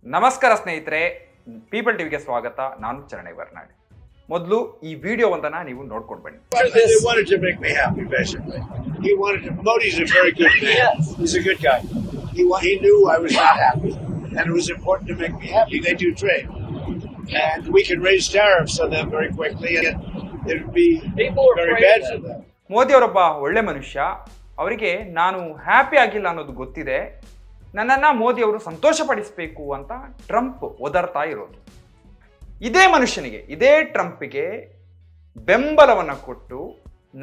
ನಮಸ್ಕಾರ ಸ್ನೇಹಿತರೆ, ಪೀಪಲ್ ಟಿವಿಗೆ ಸ್ವಾಗತ. ನಾನು ಚರಣೆ ಬರ್ನಾಡ್. ಮೊದಲು ಈ ವಿಡಿಯೋವನ್ನ ನೀವು ನೋಡ್ಕೊಂಡು ಬನ್ನಿ. They wanted to make me happy, basically. He wanted to. Modi's a very good man. He's a good guy. He knew I was not happy, and it was important to make me happy. They do trade, and we can raise tariffs on them very quickly, and it would be very bad for them. Modi ಅವರೊಬ್ಬ ಒಳ್ಳೆ ಮನುಷ್ಯ. ಅವರಿಗೆ ನಾನು happy ಆಗಿಲ್ಲ ಅನ್ನೋದು ಗೊತ್ತಿದೆ. ನನ್ನನ್ನು ಮೋದಿ ಅವರು ಸಂತೋಷಪಡಿಸಬೇಕು ಅಂತ ಟ್ರಂಪ್ ಒದರ್ತಾ ಇರೋದು. ಇದೇ ಮನುಷ್ಯನಿಗೆ, ಇದೇ ಟ್ರಂಪ್ಗೆ ಬೆಂಬಲವನ್ನು ಕೊಟ್ಟು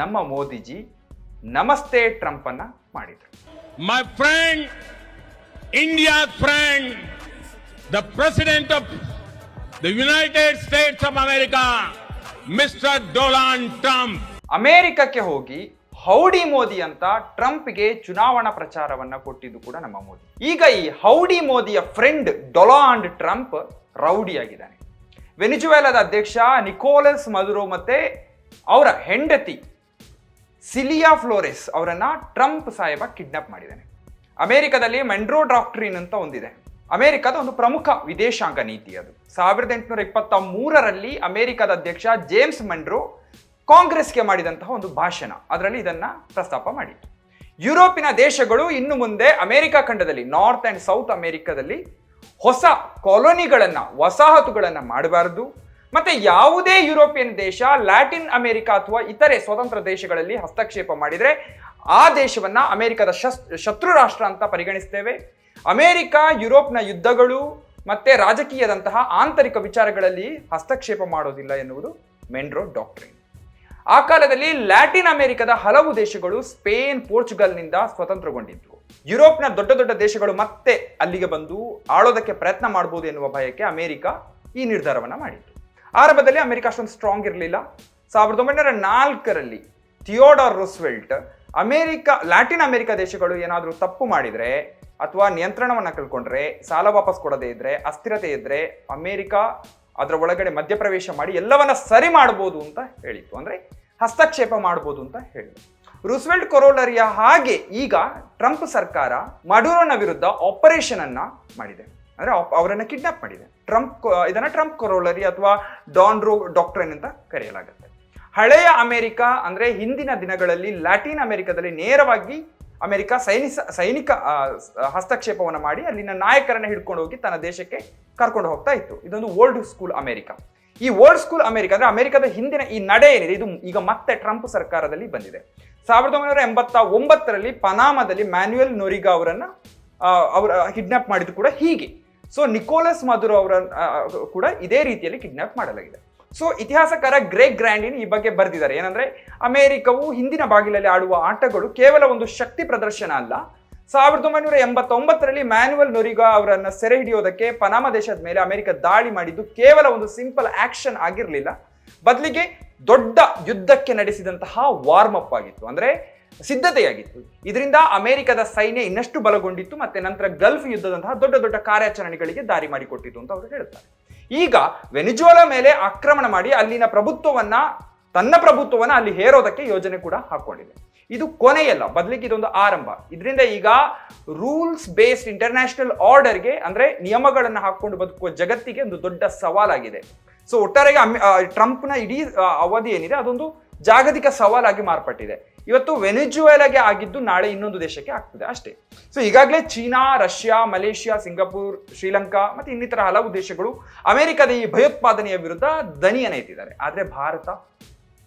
ನಮ್ಮ ಮೋದಿಜಿ ನಮಸ್ತೆ ಟ್ರಂಪ್ ಅನ್ನ ಮಾಡಿದರು. My friend, India's friend, the President of the United States of America, Mr. Donald Trump. ಅಮೆರಿಕಕ್ಕೆ ಹೋಗಿ ಹೌಡಿ ಮೋದಿ ಅಂತ ಟ್ರಂಪ್ಗೆ ಚುನಾವಣಾ ಪ್ರಚಾರವನ್ನ ಕೊಟ್ಟಿದ್ದು ಕೂಡ ನಮ್ಮ ಮೋದಿ. ಈಗ ಈ ಹೌಡಿ ಮೋದಿಯ ಫ್ರೆಂಡ್ ಡೊನಾಲ್ಡ್ ಟ್ರಂಪ್ ರೌಡಿ ಆಗಿದ್ದಾನೆ. ವೆನಿಜುವೆಲಾದ ಅಧ್ಯಕ್ಷ ನಿಕೋಲಸ್ ಮದುರೋ ಮತ್ತೆ ಅವರ ಹೆಂಡತಿ ಸಿಲಿಯಾ ಫ್ಲೋರೆಸ್ ಅವರನ್ನ ಟ್ರಂಪ್ ಸಾಹೇಬ ಕಿಡ್ನಾಪ್ ಮಾಡಿದ್ದಾನೆ. ಅಮೆರಿಕದಲ್ಲಿ ಮೆಂಡ್ರೋ ಡಾಕ್ಟ್ರಿನ್ ಅಂತ ಒಂದಿದೆ. ಅಮೆರಿಕದ ಒಂದು ಪ್ರಮುಖ ವಿದೇಶಾಂಗ ನೀತಿ ಅದು. 1823ರಲ್ಲಿ ಅಮೆರಿಕದ ಅಧ್ಯಕ್ಷ ಜೇಮ್ಸ್ ಮೆಂಡ್ರೋ ಕಾಂಗ್ರೆಸ್ಗೆ ಮಾಡಿದಂತಹ ಒಂದು ಭಾಷಣ, ಅದರಲ್ಲಿ ಇದನ್ನ ಪ್ರಸ್ತಾಪ ಮಾಡಿತ್ತು. ಯುರೋಪಿನ ದೇಶಗಳು ಇನ್ನು ಮುಂದೆ ಅಮೆರಿಕ ಖಂಡದಲ್ಲಿ, ನಾರ್ತ್ ಅಂಡ್ ಸೌತ್ ಅಮೆರಿಕದಲ್ಲಿ ಹೊಸ ಕಾಲೋನಿಗಳನ್ನ, ವಸಾಹತುಗಳನ್ನ ಮಾಡಬಾರದು. ಮತ್ತೆ ಯಾವುದೇ ಯುರೋಪಿಯನ್ ದೇಶ ಲ್ಯಾಟಿನ್ ಅಮೆರಿಕ ಅಥವಾ ಇತರೆ ಸ್ವತಂತ್ರ ದೇಶಗಳಲ್ಲಿ ಹಸ್ತಕ್ಷೇಪ ಮಾಡಿದ್ರೆ ಆ ದೇಶವನ್ನ ಅಮೆರಿಕದ ಶತ್ರು ರಾಷ್ಟ್ರ ಅಂತ ಪರಿಗಣಿಸ್ತೇವೆ. ಅಮೆರಿಕ ಯುರೋಪ್ನ ಯುದ್ಧಗಳು ಮತ್ತೆ ರಾಜಕೀಯದಂತಹ ಆಂತರಿಕ ವಿಚಾರಗಳಲ್ಲಿ ಹಸ್ತಕ್ಷೇಪ ಮಾಡೋದಿಲ್ಲ ಎನ್ನುವುದು ಮೆಂಡ್ರೋ ಡಾಕ್ಟ್ರಿನ್. ಆ ಕಾಲದಲ್ಲಿ ಲ್ಯಾಟಿನ್ ಅಮೆರಿಕದ ಹಲವು ದೇಶಗಳು ಸ್ಪೇನ್, ಪೋರ್ಚುಗಲ್ನಿಂದ ಸ್ವತಂತ್ರಗೊಂಡಿದ್ವು. ಯುರೋಪ್ನ ದೊಡ್ಡ ದೊಡ್ಡ ದೇಶಗಳು ಮತ್ತೆ ಅಲ್ಲಿಗೆ ಬಂದು ಆಳೋದಕ್ಕೆ ಪ್ರಯತ್ನ ಮಾಡಬಹುದು ಎನ್ನುವ ಭಯಕ್ಕೆ ಅಮೆರಿಕ ಈ ನಿರ್ಧಾರವನ್ನ ಮಾಡಿತ್ತು. ಆರಂಭದಲ್ಲಿ ಅಮೆರಿಕ ಅಷ್ಟೊಂದು ಸ್ಟ್ರಾಂಗ್ ಇರಲಿಲ್ಲ. 1904ರಲ್ಲಿ ಥಿಯೋಡಾರ್ ರೂಸ್ವೆಲ್ಟ್ ಲ್ಯಾಟಿನ್ ಅಮೆರಿಕ ದೇಶಗಳು ಏನಾದರೂ ತಪ್ಪು ಮಾಡಿದ್ರೆ ಅಥವಾ ನಿಯಂತ್ರಣವನ್ನ ಕಳ್ಕೊಂಡ್ರೆ, ಸಾಲ ವಾಪಸ್ ಕೊಡದೇ ಇದ್ರೆ, ಅಸ್ಥಿರತೆ ಇದ್ರೆ ಅಮೆರಿಕ ಅದರ ಒಳಗಡೆ ಮಧ್ಯಪ್ರವೇಶ ಮಾಡಿ ಎಲ್ಲವನ್ನ ಸರಿ ಮಾಡಬಹುದು ಅಂತ ಹೇಳಿತ್ತು. ಅಂದ್ರೆ ಹಸ್ತಕ್ಷೇಪ ಮಾಡಬಹುದು ಅಂತ ಹೇಳಿದ್ರು. ರೂಸ್ವೆಲ್ಟ್ ಕೊರೋಲರಿಯ ಹಾಗೆ ಈಗ ಟ್ರಂಪ್ ಸರ್ಕಾರ ಮಡುರೋನ ವಿರುದ್ಧ ಆಪರೇಷನ್ ಅನ್ನ ಮಾಡಿದೆ. ಅಂದ್ರೆ ಅವರನ್ನ ಕಿಡ್ನಾಪ್ ಮಾಡಿದೆ. ಇದನ್ನ ಟ್ರಂಪ್ ಕೊರೋಲರಿ ಅಥವಾ ಡಾನ್ರೋ ಡಾಕ್ಟ್ರಿನ್ ಅಂತ ಕರೆಯಲಾಗುತ್ತೆ. ಹಳೆಯ ಅಮೆರಿಕ ಅಂದ್ರೆ ಹಿಂದಿನ ದಿನಗಳಲ್ಲಿ ಲ್ಯಾಟಿನ್ ಅಮೆರಿಕದಲ್ಲಿ ನೇರವಾಗಿ ಅಮೆರಿಕ ಸೈನಿಕ ಹಸ್ತಕ್ಷೇಪವನ್ನು ಮಾಡಿ ಅಲ್ಲಿನ ನಾಯಕರನ್ನ ಹಿಡ್ಕೊಂಡು ಹೋಗಿ ತನ್ನ ದೇಶಕ್ಕೆ ಕರ್ಕೊಂಡು ಹೋಗ್ತಾ ಇತ್ತು. ಇದೊಂದು ಓಲ್ಡ್ ಸ್ಕೂಲ್ ಅಮೆರಿಕ. ಈ ಓಲ್ಡ್ ಸ್ಕೂಲ್ ಅಮೆರಿಕ ಅಂದ್ರೆ ಅಮೆರಿಕದ ಹಿಂದಿನ ಈ ನಡೆ ಏನಿದೆ, ಇದು ಈಗ ಮತ್ತೆ ಟ್ರಂಪ್ ಸರ್ಕಾರದಲ್ಲಿ ಬಂದಿದೆ. 1989ರಲ್ಲಿ ಪನಾಮಾದಲ್ಲಿ ಮ್ಯಾನ್ಯುಯಲ್ ನೊರಿಗಾ ಅವರನ್ನ ಕಿಡ್ನಾಪ್ ಮಾಡಿದ್ದು ಕೂಡ ಹೀಗೆ. ಸೊ ನಿಕೋಲಸ್ ಮದುರೋ ಅವರನ್ನ ಕೂಡ ಇದೇ ರೀತಿಯಲ್ಲಿ ಕಿಡ್ನಾಪ್ ಮಾಡಲಾಗಿದೆ. ಸೊ ಇತಿಹಾಸಕಾರ ಗ್ರೇಗ್ ಗ್ರ್ಯಾಂಡಿನ್ ಈ ಬಗ್ಗೆ ಬರೆದಿದ್ದಾರೆ. ಏನಂದ್ರೆ ಅಮೆರಿಕವು ಹಿಂದಿನ ಬಾಗಿಲಲ್ಲಿ ಆಡುವ ಆಟಗಳು ಕೇವಲ ಒಂದು ಶಕ್ತಿ ಪ್ರದರ್ಶನ ಅಲ್ಲ. 1989ರಲ್ಲಿ ಮ್ಯಾನ್ಯುಯಲ್ ನೊರಿಗಾ ಅವರನ್ನ ಸೆರೆ ಹಿಡಿಯೋದಕ್ಕೆ ಪನಾಮಾ ದೇಶದ ಮೇಲೆ ಅಮೆರಿಕ ದಾಳಿ ಮಾಡಿದ್ದು ಕೇವಲ ಒಂದು ಸಿಂಪಲ್ ಆಕ್ಷನ್ ಆಗಿರಲಿಲ್ಲ, ಬದಲಿಗೆ ದೊಡ್ಡ ಯುದ್ಧಕ್ಕೆ ನಡೆಸಿದಂತಹ ವಾರ್ಮ್ ಅಪ್ ಆಗಿತ್ತು, ಅಂದ್ರೆ ಸಿದ್ಧತೆಯಾಗಿತ್ತು. ಇದರಿಂದ ಅಮೆರಿಕದ ಸೈನ್ಯ ಇನ್ನಷ್ಟು ಬಲಗೊಂಡಿತ್ತು ಮತ್ತೆ ನಂತರ ಗಲ್ಫ್ ಯುದ್ಧದಂತಹ ದೊಡ್ಡ ದೊಡ್ಡ ಕಾರ್ಯಾಚರಣೆಗಳಿಗೆ ದಾರಿ ಮಾಡಿಕೊಟ್ಟಿತ್ತು ಅಂತ ಅವರು ಹೇಳ್ತಾರೆ. ಈಗ ವೆನಿಜುವೆಲಾ ಮೇಲೆ ಆಕ್ರಮಣ ಮಾಡಿ ಅಲ್ಲಿನ ತನ್ನ ಪ್ರಭುತ್ವವನ್ನ ಅಲ್ಲಿ ಹೇರೋದಕ್ಕೆ ಯೋಜನೆ ಕೂಡ ಹಾಕೊಂಡಿದೆ. ಇದು ಕೊನೆಯಲ್ಲ, ಬದಲಿಗೆ ಇದೊಂದು ಆರಂಭ. ಇದರಿಂದ ಈಗ ರೂಲ್ಸ್ ಬೇಸ್ಡ್ ಇಂಟರ್ನ್ಯಾಷನಲ್ ಆರ್ಡರ್ಗೆ, ಅಂದ್ರೆ ನಿಯಮಗಳನ್ನು ಹಾಕೊಂಡು ಬದುಕುವ ಜಗತ್ತಿಗೆ ಒಂದು ದೊಡ್ಡ ಸವಾಲಾಗಿದೆ. ಸೊ ಒಟ್ಟಾರೆಗೆ ಟ್ರಂಪ್ನ ಇಡೀ ಅವಧಿ ಏನಿದೆ ಅದೊಂದು ಜಾಗತಿಕ ಸವಾಲಾಗಿ ಮಾರ್ಪಟ್ಟಿದೆ. ಇವತ್ತು ವೆನಿಜುವೆಲಾಗೆ ಆಗಿದ್ದು ನಾಳೆ ಇನ್ನೊಂದು ದೇಶಕ್ಕೆ ಆಗ್ತದೆ ಅಷ್ಟೇ. ಸೊ ಈಗಾಗಲೇ China, Russia, Malaysia, Singapore, Sri Lanka ಮತ್ತೆ ಇನ್ನಿತರ ಹಲವು ದೇಶಗಳು ಅಮೆರಿಕದ ಈ ಭಯೋತ್ಪಾದನೆಯ ವಿರುದ್ಧ ದನಿಯನ್ನು ಎತ್ತಿದ್ದಾರೆ. ಆದ್ರೆ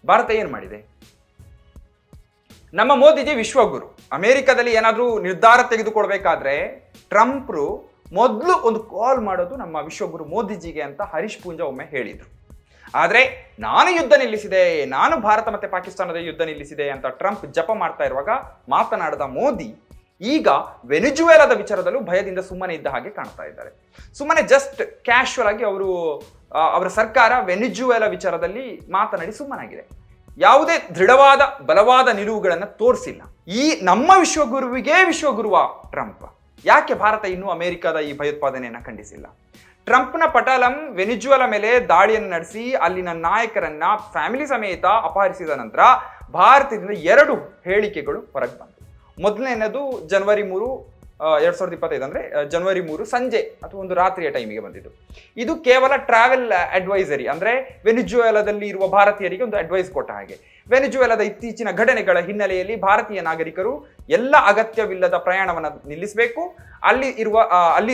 ಭಾರತ ಏನ್ ಮಾಡಿದೆ? ನಮ್ಮ ಮೋದಿಜಿ ವಿಶ್ವಗುರು. ಅಮೆರಿಕದಲ್ಲಿ ಏನಾದ್ರೂ ನಿರ್ಧಾರ ತೆಗೆದುಕೊಳ್ಬೇಕಾದ್ರೆ ಟ್ರಂಪ್ರು ಮೊದಲು ಒಂದು ಕಾಲ್ ಮಾಡೋದು ನಮ್ಮ ವಿಶ್ವಗುರು ಮೋದಿಜಿಗೆ ಅಂತ ಹರೀಶ್ ಪೂಂಜಾ ಒಮ್ಮೆ ಹೇಳಿದ್ರು. ಆದ್ರೆ ನಾನು ಯುದ್ಧ ನಿಲ್ಲಿಸಿದೆ, ನಾನು ಭಾರತ ಮತ್ತೆ ಪಾಕಿಸ್ತಾನದ ಯುದ್ಧ ನಿಲ್ಲಿಸಿದೆ ಅಂತ ಟ್ರಂಪ್ ಜಪ ಮಾಡ್ತಾ ಇರುವಾಗ ಮಾತನಾಡಿದ ಮೋದಿ ಈಗ ವೆನಿಜುವೆಲಾದ ವಿಚಾರದಲ್ಲೂ ಭಯದಿಂದ ಸುಮ್ಮನೆ ಇದ್ದ ಹಾಗೆ ಕಾಣ್ತಾ ಇದ್ದಾರೆ. ಸುಮ್ಮನೆ ಜಸ್ಟ್ ಕ್ಯಾಶುವಲ್ ಆಗಿ ಅವರ ಸರ್ಕಾರ ವೆನಿಜುವೆಲಾ ವಿಚಾರದಲ್ಲಿ ಮಾತನಾಡಿ ಸುಮ್ಮನಾಗಿದೆ. ಯಾವುದೇ ದೃಢವಾದ ಬಲವಾದ ನಿಲುವುಗಳನ್ನು ತೋರಿಸಿಲ್ಲ. ಈ ನಮ್ಮ ವಿಶ್ವಗುರುವಿಗೆ ವಿಶ್ವಗುರುವ ಟ್ರಂಪ್ ಯಾಕೆ ಭಾರತ ಇನ್ನೂ ಅಮೆರಿಕದ ಈ ಭಯೋತ್ಪಾದನೆಯನ್ನ ಖಂಡಿಸಿಲ್ಲ? ಟ್ರಂಪ್ನ ಪಟಾಲಂ ವೆನಿಜುವೆಲಾ ಮೇಲೆ ದಾಳಿಯನ್ನು ನಡೆಸಿ ಅಲ್ಲಿನ ನಾಯಕರನ್ನ ಫ್ಯಾಮಿಲಿ ಸಮೇತ ಅಪಹರಿಸಿದ ನಂತರ ಭಾರತದಿಂದ 2 ಹೇಳಿಕೆಗಳು ಹೊರಗೆ ಬಂದವು. ಮೊದಲನೇದು ಜನವರಿ 3 2025 ಅಂದ್ರೆ ಜನವರಿ 3 ಸಂಜೆ ಅಥವಾ ಒಂದು ರಾತ್ರಿಯ ಟೈಮಿಗೆ ಬಂದಿದ್ದು. ಇದು ಕೇವಲ ಟ್ರಾವೆಲ್ ಅಡ್ವೈಸರಿ, ಅಂದ್ರೆ ವೆನಿಜುವೆಲಾದಲ್ಲಿ ಇರುವ ಭಾರತೀಯರಿಗೆ ಒಂದು ಅಡ್ವೈಸ್ ಕೊಟ್ಟ ಹಾಗೆ. ವೆನಿಜುವೆಲಾದ ಇತ್ತೀಚಿನ ಘಟನೆಗಳ ಹಿನ್ನೆಲೆಯಲ್ಲಿ ಭಾರತೀಯ ನಾಗರಿಕರು ಎಲ್ಲ ಅಗತ್ಯವಿಲ್ಲದ ಪ್ರಯಾಣವನ್ನು ನಿಲ್ಲಿಸಬೇಕು, ಅಲ್ಲಿ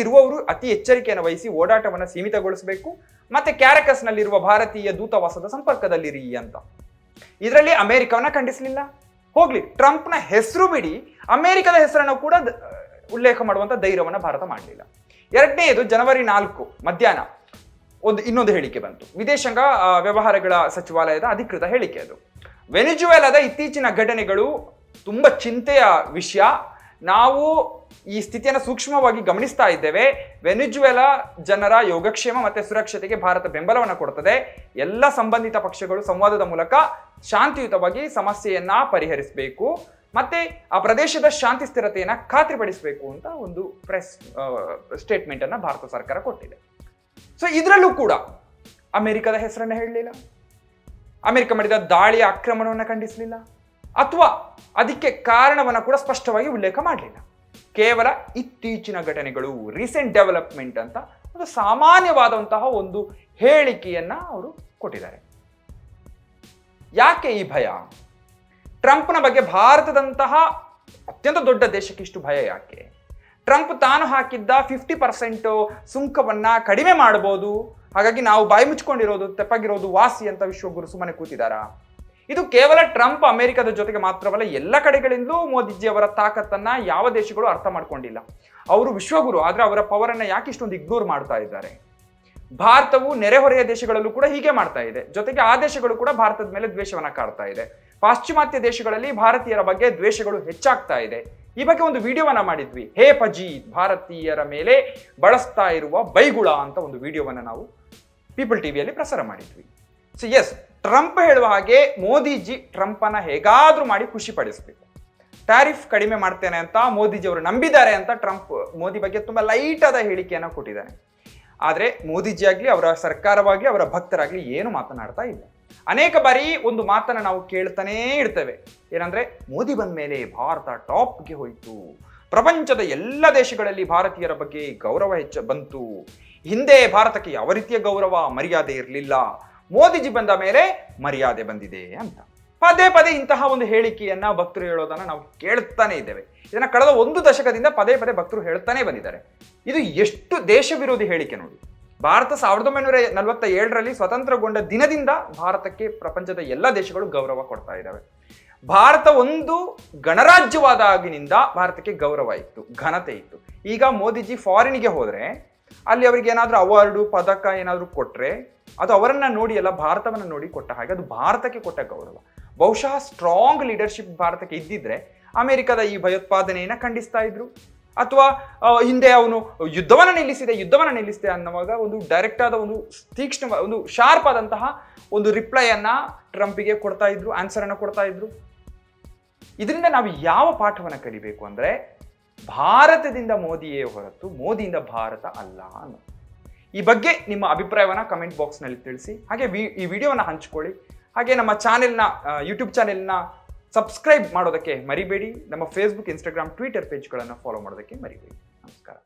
ಇರುವವರು ಅತಿ ಎಚ್ಚರಿಕೆಯನ್ನು ವಹಿಸಿ ಓಡಾಟವನ್ನು ಸೀಮಿತಗೊಳಿಸಬೇಕು, ಮತ್ತೆ ಕ್ಯಾರಕಸ್ನಲ್ಲಿರುವ ಭಾರತೀಯ ದೂತಾವಾಸದ ಸಂಪರ್ಕದಲ್ಲಿರಿ ಅಂತ. ಇದರಲ್ಲಿ ಅಮೆರಿಕವನ್ನ ಖಂಡಿಸಲಿಲ್ಲ. ಹೋಗ್ಲಿ, ಟ್ರಂಪ್ನ ಹೆಸರು ಬಿಡಿ, ಅಮೆರಿಕದ ಹೆಸರನ್ನು ಕೂಡ ಉಲ್ಲೇಖ ಮಾಡುವಂತ ಧೈರ್ಯವನ್ನ ಭಾರತ ಮಾಡಲಿಲ್ಲ. ಎರಡನೇದು ಜನವರಿ 4 ಮಧ್ಯಾಹ್ನ ಇನ್ನೊಂದು ಹೇಳಿಕೆ ಬಂತು, ವಿದೇಶಾಂಗ ವ್ಯವಹಾರಗಳ ಸಚಿವಾಲಯದ ಅಧಿಕೃತ ಹೇಳಿಕೆ. ಅದು ವೆನಿಜುವೆಲಾದ ಇತ್ತೀಚಿನ ಘಟನೆಗಳು ತುಂಬಾ ಚಿಂತೆಯ ವಿಷಯ. ನಾವು ಈ ಸ್ಥಿತಿಯನ್ನು ಸೂಕ್ಷ್ಮವಾಗಿ ಗಮನಿಸ್ತಾ ಇದ್ದೇವೆ. ವೆನಿಜುವೆಲಾ ಜನರ ಯೋಗಕ್ಷೇಮ ಮತ್ತೆ ಸುರಕ್ಷತೆಗೆ ಭಾರತ ಬೆಂಬಲವನ್ನು ಕೊಡುತ್ತದೆ. ಎಲ್ಲ ಸಂಬಂಧಿತ ಪಕ್ಷಗಳು ಸಂವಾದದ ಮೂಲಕ ಶಾಂತಿಯುತವಾಗಿ ಸಮಸ್ಯೆಯನ್ನ ಪರಿಹರಿಸಬೇಕು ಮತ್ತೆ ಆ ಪ್ರದೇಶದ ಶಾಂತಿ ಸ್ಥಿರತೆಯನ್ನ ಖಾತ್ರಿಪಡಿಸಬೇಕು ಅಂತ ಒಂದು ಪ್ರೆಸ್ ಸ್ಟೇಟ್ಮೆಂಟ್ ಅನ್ನ ಭಾರತ ಸರ್ಕಾರ ಕೊಟ್ಟಿದೆ. ಸೊ ಇದರಲ್ಲೂ ಕೂಡ ಅಮೆರಿಕದ ಹೆಸರನ್ನ ಹೇಳಲಿಲ್ಲ, ಅಮೆರಿಕ ಮಾಡಿದ ದಾಳಿಯ ಆಕ್ರಮಣವನ್ನು ಖಂಡಿಸಲಿಲ್ಲ, ಅಥವಾ ಅದಕ್ಕೆ ಕಾರಣವನ್ನು ಕೂಡ ಸ್ಪಷ್ಟವಾಗಿ ಉಲ್ಲೇಖ ಮಾಡಲಿಲ್ಲ. ಕೇವಲ ಇತ್ತೀಚಿನ ಘಟನೆಗಳು, ರೀಸೆಂಟ್ ಡೆವಲಪ್ಮೆಂಟ್ ಅಂತ ಒಂದು ಸಾಮಾನ್ಯವಾದಂತಹ ಒಂದು ಹೇಳಿಕೆಯನ್ನ ಅವರು ಕೊಟ್ಟಿದ್ದಾರೆ. ಯಾಕೆ ಈ ಭಯ? ಟ್ರಂಪ್ನ ಬಗ್ಗೆ ಭಾರತದಂತಹ ಅತ್ಯಂತ ದೊಡ್ಡ ದೇಶಕ್ಕೆ ಇಷ್ಟು ಭಯ ಯಾಕೆ? ಟ್ರಂಪ್ ತಾನು ಹಾಕಿದ್ದ 50% ಸುಂಕವನ್ನ ಕಡಿಮೆ ಮಾಡಬಹುದು, ಹಾಗಾಗಿ ನಾವು ಬಾಯಿ ಮುಚ್ಕೊಂಡಿರೋದು ತೆಪ್ಪಗಿರೋದು ವಾಸಿ ಅಂತ ವಿಶ್ವಗುರು ಸುಮ್ಮನೆ ಕೂತಿದಾರಾ? ಇದು ಕೇವಲ ಟ್ರಂಪ್ ಅಮೆರಿಕದ ಜೊತೆಗೆ ಮಾತ್ರವಲ್ಲ, ಎಲ್ಲ ಕಡೆಗಳಿಂದಲೂ ಮೋದಿಜಿ ಅವರ ತಾಕತ್ತನ್ನ ಯಾವ ದೇಶಗಳು ಅರ್ಥ ಮಾಡ್ಕೊಂಡಿಲ್ಲ. ಅವರು ವಿಶ್ವಗುರು, ಆದ್ರೆ ಅವರ ಪವರ್ ಅನ್ನ ಯಾಕೆ ಇಷ್ಟೊಂದು ಇಗ್ನೋರ್ ಮಾಡ್ತಾ ಇದ್ದಾರೆ? ಭಾರತವು ನೆರೆಹೊರೆಯ ದೇಶಗಳಲ್ಲೂ ಕೂಡ ಹೀಗೆ ಮಾಡ್ತಾ ಇದೆ. ಜೊತೆಗೆ ಆ ದೇಶಗಳು ಕೂಡ ಭಾರತದ ಮೇಲೆ ದ್ವೇಷವನ್ನ ಕಾಡ್ತಾ ಇದೆ. ಪಾಶ್ಚಿಮಾತ್ಯ ದೇಶಗಳಲ್ಲಿ ಭಾರತೀಯರ ಬಗ್ಗೆ ದ್ವೇಷಗಳು ಹೆಚ್ಚಾಗ್ತಾ ಇದೆ. ಈ ಬಗ್ಗೆ ಒಂದು ವಿಡಿಯೋವನ್ನ ಮಾಡಿದ್ವಿ, ಹೇ ಪಜಿ, ಭಾರತೀಯರ ಮೇಲೆ ಬಳಸ್ತಾ ಇರುವ ಬೈಗುಳ ಅಂತ ಒಂದು ವಿಡಿಯೋವನ್ನ ನಾವು ಪೀಪಲ್ ಟಿವಿಯಲ್ಲಿ ಪ್ರಸಾರ ಮಾಡಿದ್ವಿ. ಸೊ ಎಸ್, ಟ್ರಂಪ್ ಹೇಳುವ ಹಾಗೆ ಮೋದಿಜಿ ಟ್ರಂಪನ್ನ ಹೇಗಾದ್ರೂ ಮಾಡಿ ಖುಷಿ ಪಡಿಸಬೇಕು. ಟ್ಯಾರಿಫ್ ಕಡಿಮೆ ಮಾಡ್ತೇನೆ ಅಂತ ಮೋದಿಜಿ ಅವರು ನಂಬಿದ್ದಾರೆ ಅಂತ ಟ್ರಂಪ್ ಮೋದಿ ಬಗ್ಗೆ ತುಂಬಾ ಲೈಟ್ ಆದ ಹೇಳಿಕೆಯನ್ನು ಕೊಟ್ಟಿದ್ದಾನೆ. ಆದ್ರೆ ಮೋದಿಜಿ ಆಗ್ಲಿ, ಅವರ ಸರ್ಕಾರವಾಗ್ಲಿ, ಅವರ ಭಕ್ತರಾಗ್ಲಿ ಏನು ಮಾತನಾಡ್ತಾ ಇಲ್ಲ. ಅನೇಕ ಬಾರಿ ಒಂದು ಮಾತನ್ನ ನಾವು ಕೇಳ್ತಾನೇ ಇರ್ತೇವೆ, ಏನಂದ್ರೆ ಮೋದಿ ಬಂದ ಮೇಲೆ ಭಾರತ ಟಾಪ್ಗೆ ಹೋಯಿತು, ಪ್ರಪಂಚದ ಎಲ್ಲ ದೇಶಗಳಲ್ಲಿ ಭಾರತೀಯರ ಬಗ್ಗೆ ಗೌರವ ಬಂತು, ಹಿಂದೆ ಭಾರತಕ್ಕೆ ಯಾವ ರೀತಿಯ ಗೌರವ ಮರ್ಯಾದೆ ಇರಲಿಲ್ಲ, ಮೋದಿಜಿ ಬಂದ ಮೇಲೆ ಮರ್ಯಾದೆ ಬಂದಿದೆ ಅಂತ ಪದೇ ಪದೇ ಇಂತಹ ಒಂದು ಹೇಳಿಕೆಯನ್ನ ಭಕ್ತರು ಹೇಳೋದನ್ನ ನಾವು ಕೇಳ್ತಾನೆ ಇದ್ದೇವೆ. ಇದನ್ನ ಕಳೆದ 1 ದಶಕದಿಂದ ಪದೇ ಪದೇ ಭಕ್ತರು ಹೇಳ್ತಾನೆ ಬಂದಿದ್ದಾರೆ. ಇದು ಎಷ್ಟು ದೇಶ ವಿರೋಧಿ ಹೇಳಿಕೆ ನೋಡಿ. ಭಾರತ 1947ರಲ್ಲಿ ಸ್ವತಂತ್ರಗೊಂಡ ದಿನದಿಂದ ಭಾರತಕ್ಕೆ ಪ್ರಪಂಚದ ಎಲ್ಲ ದೇಶಗಳು ಗೌರವ ಕೊಡ್ತಾ ಇದ್ದಾವೆ. ಭಾರತ ಒಂದು ಗಣರಾಜ್ಯವಾದಾಗಿನಿಂದ ಭಾರತಕ್ಕೆ ಗೌರವ ಇತ್ತು, ಘನತೆ ಇತ್ತು. ಈಗ ಮೋದಿಜಿ ಫಾರಿನ್ಗೆ ಹೋದ್ರೆ ಅಲ್ಲಿ ಅವರಿಗೆ ಏನಾದ್ರೂ ಅವಾರ್ಡು, ಪದಕ ಏನಾದ್ರೂ ಕೊಟ್ರೆ ಅದು ಅವರನ್ನ ನೋಡಿ ಅಲ್ಲ, ಭಾರತವನ್ನ ನೋಡಿ ಕೊಟ್ಟ ಹಾಗೆ, ಅದು ಭಾರತಕ್ಕೆ ಕೊಟ್ಟ ಗೌರವ. ಬಹುಶಃ ಸ್ಟ್ರಾಂಗ್ ಲೀಡರ್ಶಿಪ್ ಭಾರತಕ್ಕೆ ಇದ್ದಿದ್ರೆ ಅಮೆರಿಕದ ಈ ಭಯೋತ್ಪಾದನೆಯನ್ನ ಖಂಡಿಸ್ತಾ ಇದ್ರು, ಅಥವಾ ಹಿಂದೆ ಅವನು ಯುದ್ಧವನ್ನ ನಿಲ್ಲಿಸಿದೆ ಅನ್ನುವಾಗ ಒಂದು ಡೈರೆಕ್ಟ್ ಆದ ಒಂದು ತೀಕ್ಷ್ಣ ಒಂದು ಶಾರ್ಪ್ ಆದಂತಹ ಒಂದು ರಿಪ್ಲೈಯನ್ನ ಟ್ರಂಪಿಗೆ ಕೊಡ್ತಾ ಇದ್ರು, ಆನ್ಸರ್ ಅನ್ನ ಕೊಡ್ತಾ ಇದ್ರು. ಇದರಿಂದ ನಾವು ಯಾವ ಪಾಠವನ್ನ ಕಲಿಬೇಕು ಅಂದ್ರೆ, ಭಾರತದಿಂದ ಮೋದಿಯೇ ಹೊರತು ಮೋದಿಯಿಂದ ಭಾರತ ಅಲ್ಲ ಅನ್ನೋ. ಈ ಬಗ್ಗೆ ನಿಮ್ಮ ಅಭಿಪ್ರಾಯವನ್ನ ಕಮೆಂಟ್ ಬಾಕ್ಸ್ ನಲ್ಲಿ ತಿಳಿಸಿ. ಹಾಗೆ ಈ ವಿಡಿಯೋವನ್ನ ಹಂಚಿಕೊಳ್ಳಿ. ಹಾಗೆ ನಮ್ಮ ಚಾನೆಲ್ನ ಯೂಟ್ಯೂಬ್ ಚಾನೆಲ್ನ ಸಬ್ಸ್ಕ್ರೈಬ್ ಮಾಡೋದಕ್ಕೆ ಮರಿಬೇಡಿ. ನಮ್ಮ ಫೇಸ್ಬುಕ್, ಇನ್ಸ್ಟಾಗ್ರಾಮ್, ಟ್ವಿಟರ್ ಪೇಜ್ಗಳನ್ನು ಫಾಲೋ ಮಾಡೋದಕ್ಕೆ ಮರಿಬೇಡಿ. ನಮಸ್ಕಾರ.